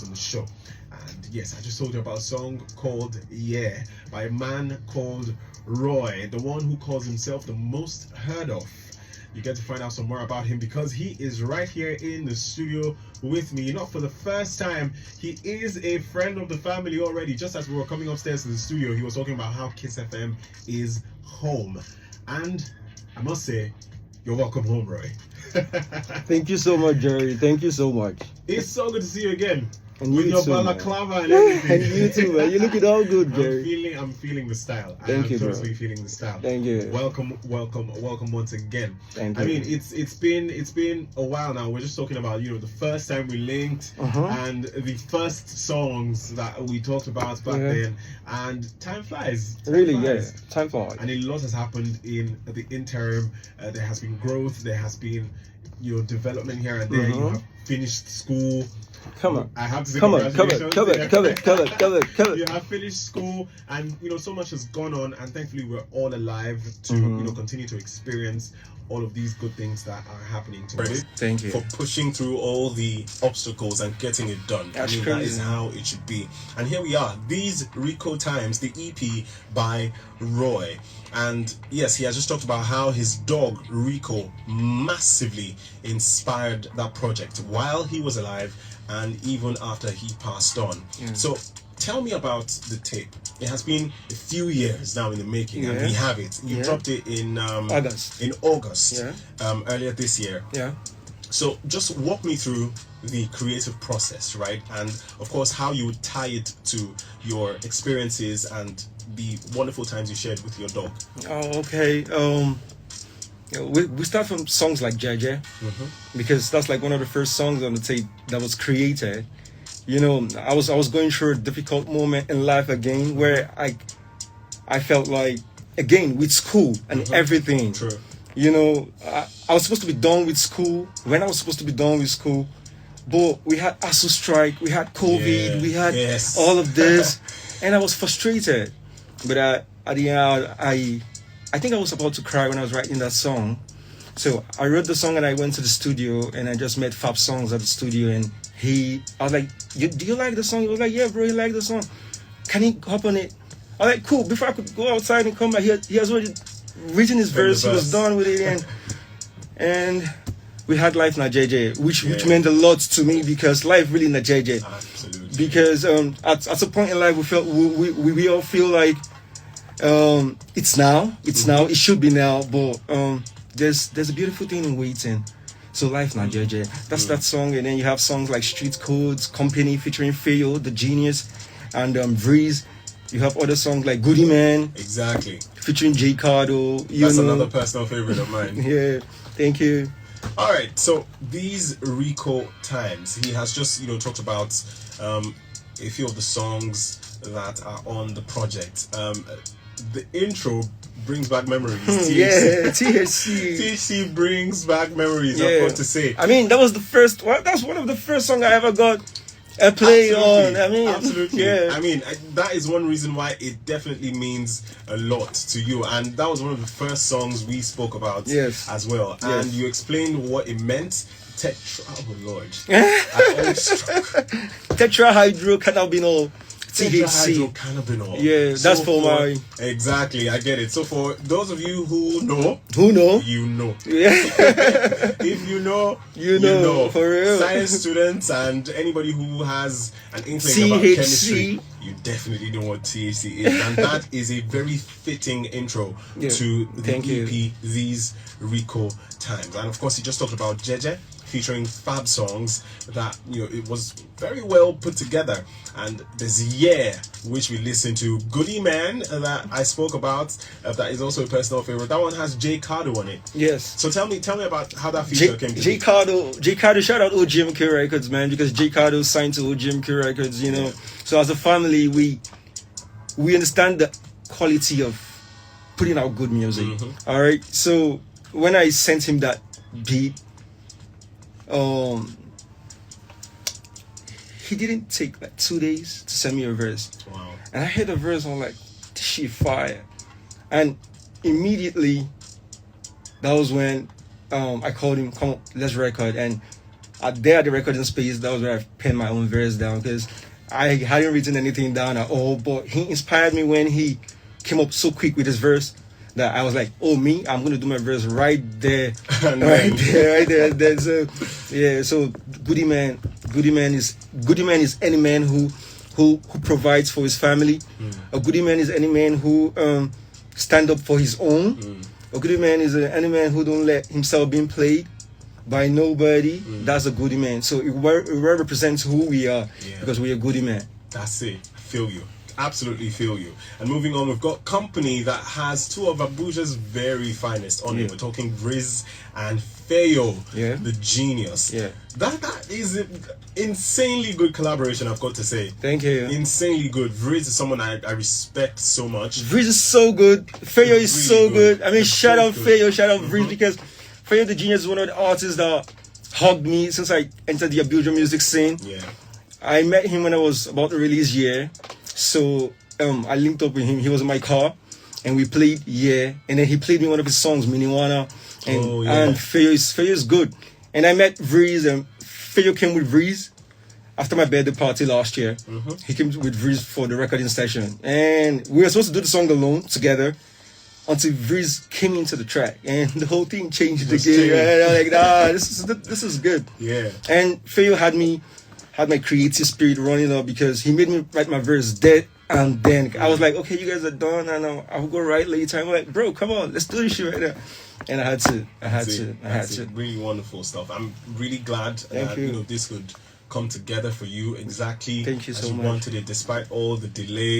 on the show. And yes, I just told you about a song called Yeah by a man called Roy, the one who calls himself the most heard of. You get to find out some more about him because he is right here in the studio with me. Not for the first time, he is a friend of the family already. Just as we were coming upstairs to the studio, he was talking about how Kiss FM is home. And I must say, you're welcome home, Roy. Thank you so much, Jerry. Thank you so much. It's so good to see you again. And with you your too, balaclava and everything. And you too, man. You look it all good, Jerry. I'm feeling the style. Thank you, totally bro. feeling the style. Thank you. Welcome once again. Thank you. I mean, it's been a while now. We're just talking about the first time we linked and the first songs that we talked about back then. And time flies. Really, flies. yeah. Time flies. And a lot has happened in the interim. There has been growth. There has been development here and there. You have finished school. Come on. I have to say come on. You have finished school, and so much has gone on, and thankfully we're all alive to continue to experience all of these good things that are happening to us. Thank you for pushing through all the obstacles and getting it done. That's that crazy. is how it should be. And here we are. These Rico Times, the EP by Roy. And yes, he has just talked about how his dog Rico massively inspired that project while he was alive and even after he passed on. So tell me about the tape. It has been a few years now in the making, and we have it. You dropped it in August. Earlier this year. Yeah. So just walk me through the creative process, right? And of course, how you would tie it to your experiences and the wonderful times you shared with your dog. Oh, okay. We start from songs like JJ, because that's like one of the first songs on the tape that was created. I was going through a difficult moment in life again, where I felt like, again, with school and everything. True. I was supposed to be done with school when I was supposed to be done with school, but we had ASU strike, we had COVID, we had all of this, and I was frustrated. But at the end, I think I was about to cry when I was writing that song. So I wrote the song and I went to the studio and I just met Fab Songs at the studio, and I was like, do you like the song? He was like, yeah, bro, he liked the song. Can he hop on it? I was like, cool. Before I could go outside and come back, he has already written his verse. He was done with it, and we had Life Na JJ, which meant a lot to me, because life really na JJ. Absolutely. Because at a point in life we felt we all feel like it's now, it should be now, but there's a beautiful thing in waiting. So Life Na JJ, that's that song. And then you have songs like Street Codes, Company featuring Feo, The Genius, and Breeze. You have other songs like Goody Man, exactly, featuring J Cardo. That's another personal favorite of mine. Yeah, thank you. All right, so these Rico Times, he has just talked about a few of the songs that are on the project. The intro brings back memories. THC brings back memories. I've got to say. I mean, that was the first. That's one of the first songs I ever got a play on. I mean, absolutely. I mean, that is one reason why it definitely means a lot to you. And that was one of the first songs we spoke about as well. And you explained what it meant. Oh Lord. I always struck. Tetrahydrocannabinol. THC. Tetrahydrocannabinol. Yeah, that's for my. Exactly, I get it. So for those of you who know, you know. Yeah. If you know, you know. For real. Science students and anybody who has an inkling about chemistry, you definitely know what THC is, and that is a very fitting intro to the EP, These Rico Times. And of course, he just talked about JJ featuring Fab Songs, that it was very well put together. And there's which we listened to, Goody Man, that I spoke about, that is also a personal favorite. That one has J Cardo on it. Yes. So tell me about how that feature came to be. J Cardo, shout out OGMK Records, man, because J Cardo signed to OGMK Records, So as a family, we understand the quality of putting out good music. All right. So when I sent him that beat, he didn't take like 2 days to send me a verse. Wow. And I heard the verse, I'm like, this shit fire. And immediately, that was when I called him, come on, let's record. And there at the recording space, that was where I penned my own verse down, because I hadn't written anything down at all. But he inspired me when he came up so quick with his verse that I was like, oh, me, I'm going to do my verse right there. right there. So, yeah, so Goody Man is any man who provides for his family. A Goody Man is any man who stand up for his own. A Goody Man is any man who don't let himself be played by nobody. That's a Goody Man. So it represents who we are, because we're a Goody Man. That's it. I feel you. Absolutely feel you. And moving on, we've got company that has two of Abuja's very finest on it. We're talking Riz and Feyo, the genius. That is an insanely good collaboration, I've got to say. Thank you. Insanely good. Riz is someone I respect so much. Riz is so good. Feyo is really so good. I mean, shout out Feyo, shout out Riz, because Feyo the Genius is one of the artists that hugged me since I entered the Abuja music scene. I met him when I was about to release year. So I linked up with him. He was in my car, and we played and then he played me one of his songs, Miniwana, and Feyo is good. And I met Vriz, and Feyo came with Vriz after my birthday party last year. He came with Vriz for the recording session, and we were supposed to do the song alone together until Vriz came into the track, and the whole thing changed again. Right? I'm like, this is good. And Feyo had my creative spirit running up, because he made me write my verse dead, and then I was like, okay, you guys are done, and I'll go write later. I'm like, bro, come on, let's do this shit right now. And I had to. Really wonderful stuff. I'm really glad that this could come together for you exactly Thank you so as you much. wanted it, despite all the delays.